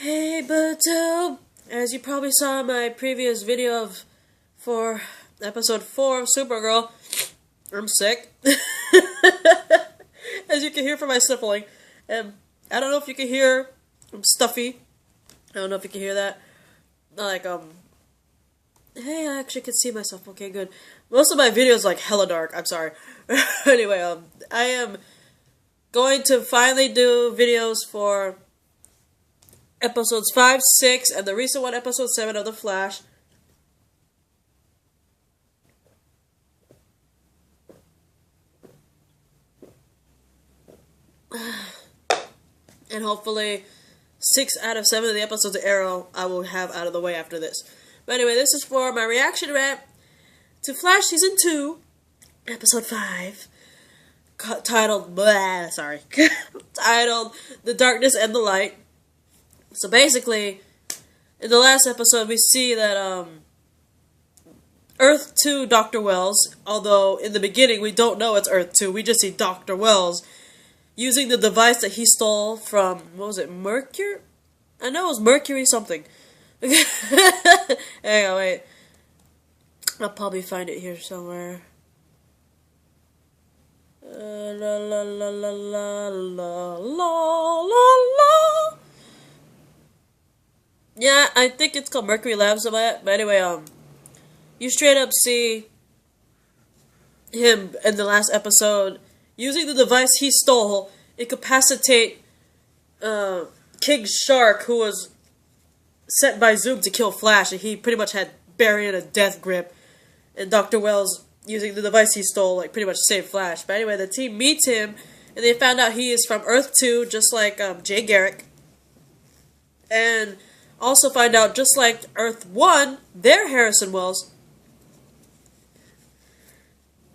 Hey, as you probably saw in my previous video for episode 4 of Supergirl, I'm sick. As you can hear from my sniffling. And I don't know if you can hear, I'm stuffy. I don't know if you can hear that. Hey, I actually can see myself. Okay, good. Most of my videos like hella dark. I'm sorry. Anyway, I am going to finally do videos for episodes 5, 6, and the recent one, episode 7 of The Flash. And hopefully 6 out of 7 of the episodes of Arrow I will have out of the way after this. But anyway, this is for my reaction rant to Flash Season 2, Episode 5, titled titled The Darkness and the Light. So basically, in the last episode we see that Earth 2 Dr. Wells, although in the beginning we don't know it's Earth 2, we just see Dr. Wells using the device that he stole from, what was it, Mercury? I know it was Mercury something. Hang on, wait. I'll probably find it here somewhere. La la la la la la la la. Yeah, I think it's called Mercury Labs or that. But anyway, you straight up see him in the last episode using the device he stole, incapacitate King Shark, who was sent by Zoom to kill Flash, and he pretty much had Barry in a death grip. And Dr. Wells, using the device he stole, like pretty much saved Flash. But anyway, the team meets him, and they found out he is from Earth 2, just like Jay Garrick. And also find out, just like Earth 1, their Harrison Wells.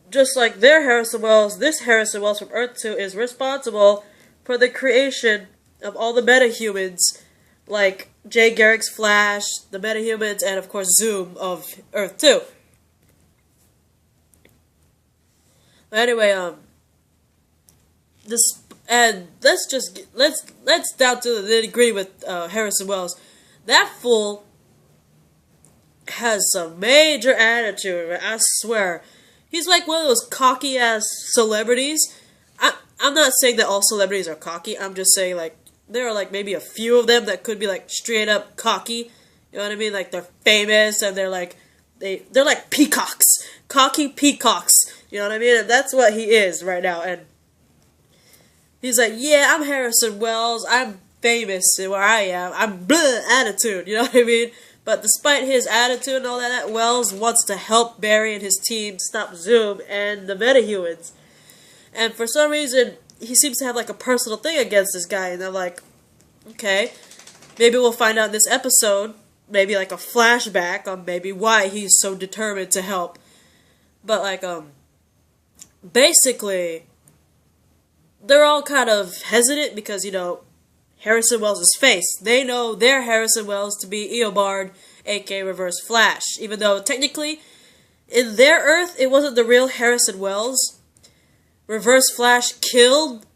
Just like their Harrison Wells, this Harrison Wells from Earth 2 is responsible for the creation of all the metahumans, like Jay Garrick's Flash, the metahumans, and of course Zoom of Earth 2. But anyway, let's down to the nitty-gritty with Harrison Wells. That fool has some major attitude, I swear. He's like one of those cocky-ass celebrities. I'm not saying that all celebrities are cocky. I'm just saying, like, there are, like, maybe a few of them that could be, like, straight-up cocky. You know what I mean? Like, they're famous, and they're, like, they're like peacocks. Cocky peacocks. You know what I mean? And that's what he is right now. And he's like, yeah, I'm Harrison Wells. I'm famous where I am. I'm blah attitude. You know what I mean? But despite his attitude and all that, Wells wants to help Barry and his team stop Zoom and the metahumans. And for some reason, he seems to have like a personal thing against this guy. And they're like, okay, maybe we'll find out in this episode, maybe like a flashback on maybe why he's so determined to help. But like, basically, they're all kind of hesitant because, you know, Harrison Wells' face. They know their Harrison Wells to be Eobard, aka Reverse Flash. Even though, technically, in their Earth, it wasn't the real Harrison Wells. Reverse Flash killed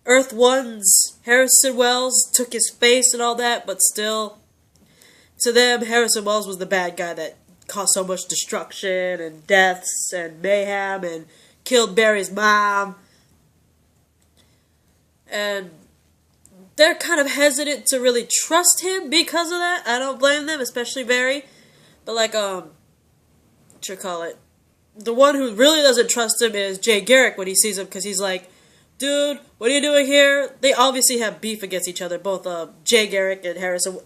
Earth 1's Harrison Wells, took his face and all that, but still, to them, Harrison Wells was the bad guy that caused so much destruction and deaths and mayhem and killed Barry's mom. And they're kind of hesitant to really trust him because of that. I don't blame them, especially Barry. But like, what you call it? The one who really doesn't trust him is Jay Garrick when he sees him, because he's like, dude, what are you doing here? They obviously have beef against each other, both Jay Garrick and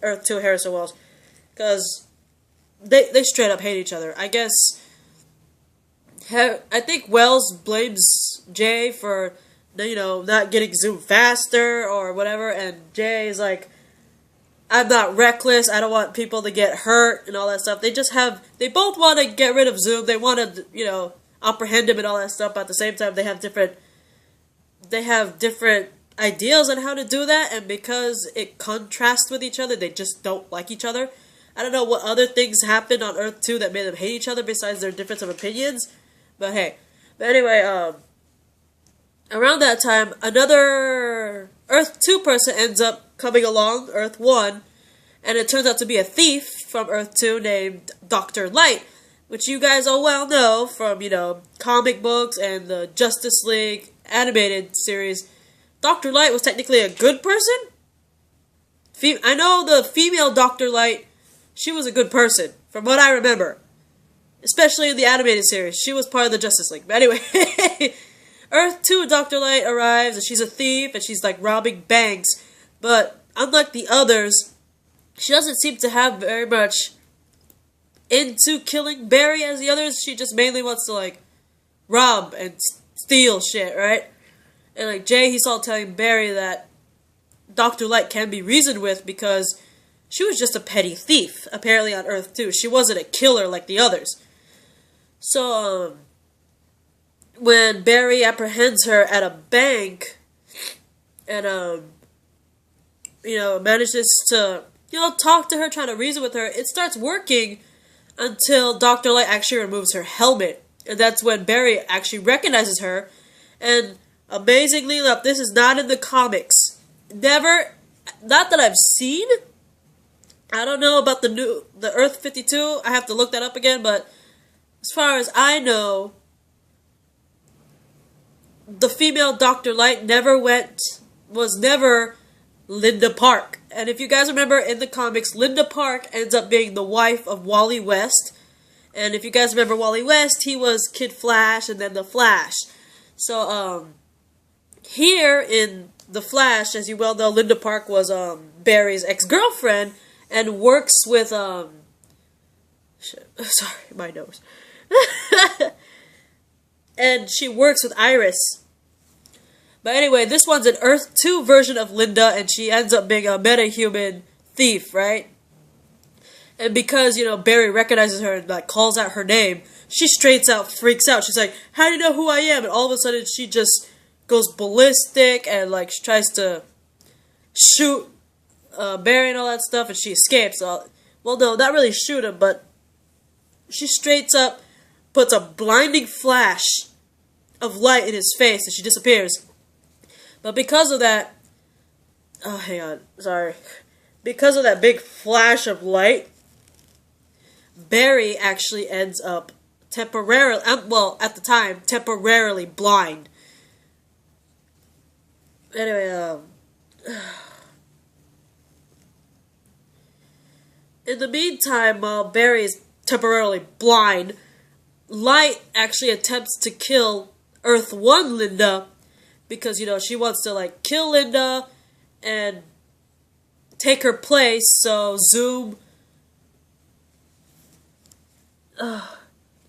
Earth 2 Harrison Wells, because they straight up hate each other. I guess, I think Wells blames Jay for, you know, not getting Zoom faster or whatever, and Jay is like, I'm not reckless, I don't want people to get hurt and all that stuff. They both want to get rid of Zoom, they want to, you know, apprehend him and all that stuff, but at the same time they have different ideals on how to do that, and because it contrasts with each other, they just don't like each other. I don't know what other things happened on Earth 2 that made them hate each other besides their difference of opinions, but hey. But anyway, around that time, another Earth 2 person ends up coming along Earth 1, and it turns out to be a thief from Earth 2 named Dr. Light, which you guys all well know from, comic books and the Justice League animated series. Dr. Light was technically a good person. I know the female Dr. Light, she was a good person, from what I remember. Especially in the animated series. She was part of the Justice League. But anyway, Earth 2 Dr. Light arrives, and she's a thief, and she's like robbing banks. But unlike the others, she doesn't seem to have very much into killing Barry as the others. She just mainly wants to like rob and steal shit, right? And like Jay, he's all telling Barry that Dr. Light can be reasoned with because she was just a petty thief, apparently on Earth 2. She wasn't a killer like the others. So, when Barry apprehends her at a bank, and, manages to, talk to her, trying to reason with her, it starts working until Dr. Light actually removes her helmet. And that's when Barry actually recognizes her. And amazingly enough, this is not in the comics. Not that I've seen. I don't know about the Earth 52. I have to look that up again, but as far as I know, the female Dr. Light was never Linda Park. And if you guys remember in the comics, Linda Park ends up being the wife of Wally West. And if you guys remember Wally West, he was Kid Flash and then the Flash. So, here in the Flash, as you well know, Linda Park was, Barry's ex-girlfriend and works with, sorry, my nose. And she works with Iris. But anyway, this one's an Earth 2 version of Linda, and she ends up being a metahuman thief, right? And because, Barry recognizes her and like calls out her name, she freaks out. She's like, how do you know who I am? And all of a sudden she just goes ballistic and like she tries to shoot Barry and all that stuff, and she escapes. Well, no, not really shoot him, but she straight up puts a blinding flash of light in his face and she disappears. But because of that, because of that big flash of light, Barry actually ends up temporarily, at the time, temporarily blind. Anyway, in the meantime, while Barry is temporarily blind, Light actually attempts to kill Earth 1 Linda because, she wants to, like, kill Linda and take her place, so Zoom...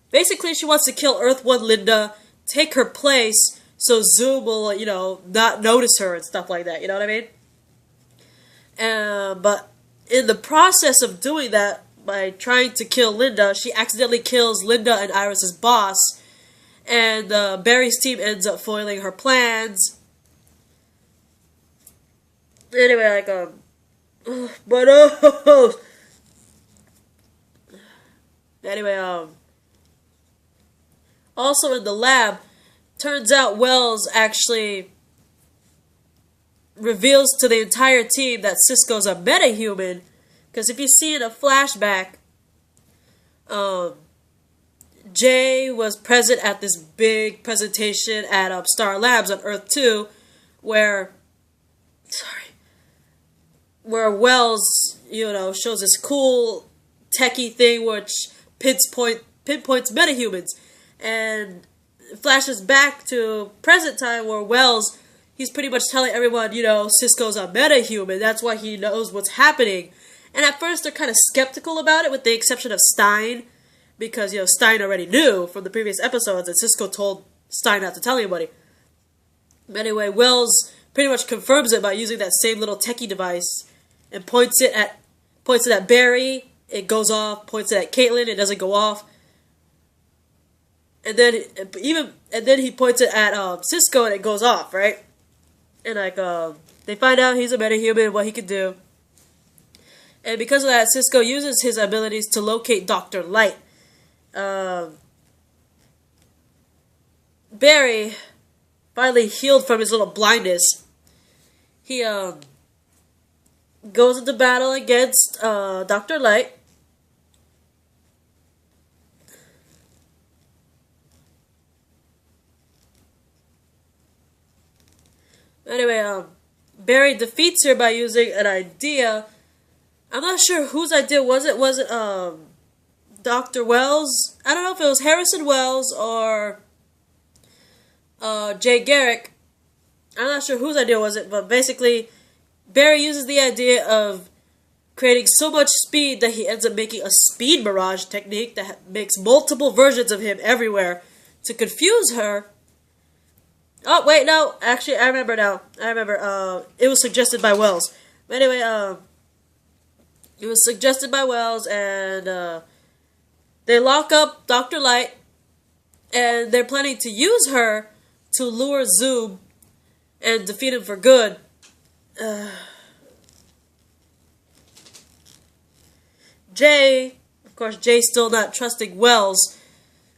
basically, she wants to kill Earth 1 Linda, take her place, so Zoom will, not notice her and stuff like that, you know what I mean? But in the process of doing that, by trying to kill Linda, she accidentally kills Linda and Iris' boss, and Barry's team ends up foiling her plans. Anyway, also in the lab, turns out Wells actually reveals to the entire team that Cisco's a metahuman. Because if you see in a flashback, Jay was present at this big presentation at Star Labs on Earth 2, where Wells, shows this cool techie thing which pinpoints metahumans, and flashes back to present time where Wells, he's pretty much telling everyone, Cisco's a metahuman, that's why he knows what's happening. And at first they're kind of skeptical about it, with the exception of Stein, because, Stein already knew from the previous episodes that Cisco told Stein not to tell anybody. But anyway, Wells pretty much confirms it by using that same little techie device and points it at Barry, it goes off, points it at Caitlin, it doesn't go off. And then he points it at Cisco and it goes off, right? And they find out he's a metahuman, what he can do. And because of that, Cisco uses his abilities to locate Dr. Light. Barry, finally healed from his little blindness, he goes into battle against Dr. Light. Anyway, Barry defeats her by using an idea. I'm not sure whose idea was it. Was it Dr. Wells? I don't know if it was Harrison Wells or Jay Garrick. I'm not sure whose idea was it, but basically Barry uses the idea of creating so much speed that he ends up making a speed mirage technique that makes multiple versions of him everywhere to confuse her. Oh, wait, no. Actually, I remember now. It was suggested by Wells. But anyway, it was suggested by Wells, and they lock up Dr. Light, and they're planning to use her to lure Zoom and defeat him for good. Jay, of course, Jay's still not trusting Wells,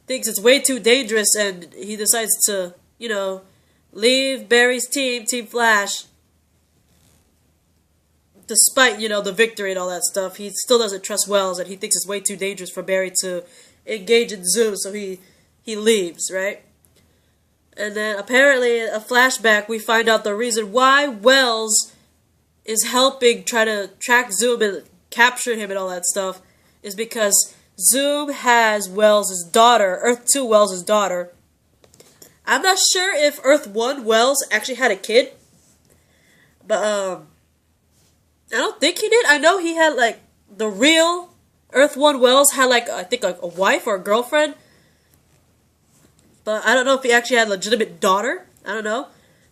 thinks it's way too dangerous, and he decides to, leave Barry's team, Team Flash. Despite, the victory and all that stuff, he still doesn't trust Wells, and he thinks it's way too dangerous for Barry to engage in Zoom, so he leaves, right? And then, apparently, in a flashback, we find out the reason why Wells is helping try to track Zoom and capture him and all that stuff is because Zoom has Wells' daughter, Earth 2 Wells' daughter. I'm not sure if Earth 1 Wells actually had a kid, but I don't think he did. I know he had, the real Earth 1 Wells had, I think, a wife or a girlfriend, but I don't know if he actually had a legitimate daughter. I don't know.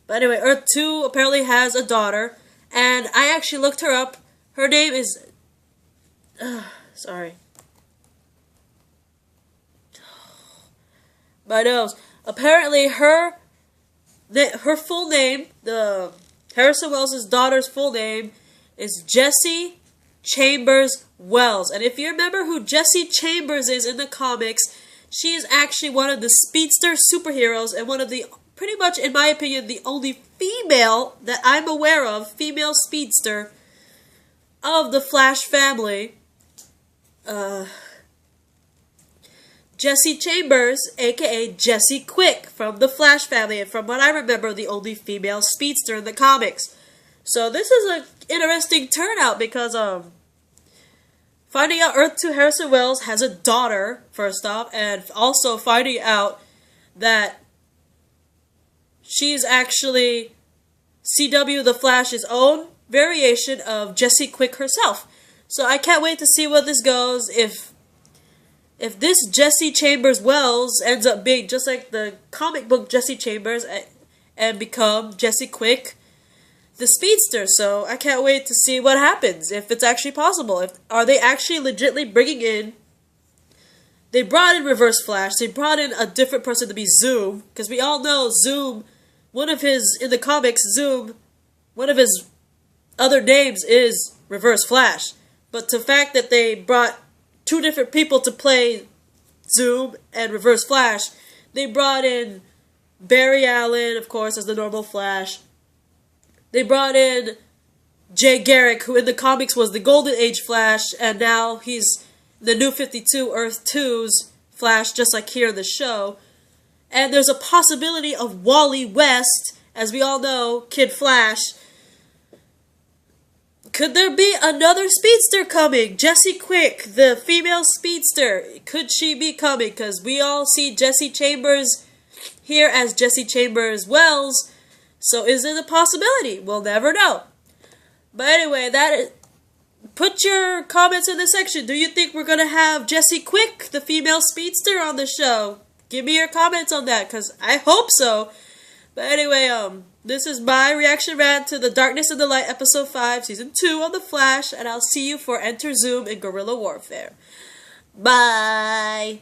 But anyway, Earth 2 apparently has a daughter, and I actually looked her up. Her name is... sorry. My nose. Apparently, her full name, the Harrison Wells' daughter's full name, is Jesse Chambers Wells. And if you remember who Jesse Chambers is in the comics, she is actually one of the speedster superheroes and one of the, pretty much, in my opinion, the only female that I'm aware of, female speedster of the Flash family. Jesse Chambers, aka Jessie Quick, from the Flash family, and from what I remember, the only female speedster in the comics. So this is an interesting turnout because, finding out Earth 2 Harrison Wells has a daughter, first off, and also finding out that she's actually CW the Flash's own variation of Jessie Quick herself. So I can't wait to see where this goes. If this Jesse Chambers Wells ends up being just like the comic book Jesse Chambers and become Jessie Quick, the speedster. So I can't wait to see what happens, if it's actually possible. Are they actually legitimately bringing in... They brought in Reverse Flash. They brought in a different person to be Zoom. Because we all know Zoom, in the comics, Zoom, one of his other names is Reverse Flash. But the fact that they brought two different people to play Zoom and Reverse Flash, they brought in Barry Allen, of course, as the normal Flash. They brought in Jay Garrick, who in the comics was the Golden Age Flash, and now he's the New 52 Earth 2's Flash, just like here in the show. And there's a possibility of Wally West, as we all know, Kid Flash. Could there be another speedster coming? Jessie Quick, the female speedster. Could she be coming? Because we all see Jesse Chambers here as Jesse Chambers Wells. So is it a possibility? We'll never know. But anyway, put your comments in the section. Do you think we're going to have Jessie Quick, the female speedster, on the show? Give me your comments on that, because I hope so. But anyway, this is my reaction rant to The Darkness and the Light, Episode 5, Season 2 of The Flash, and I'll see you for Enter Zoom in Guerrilla Warfare. Bye!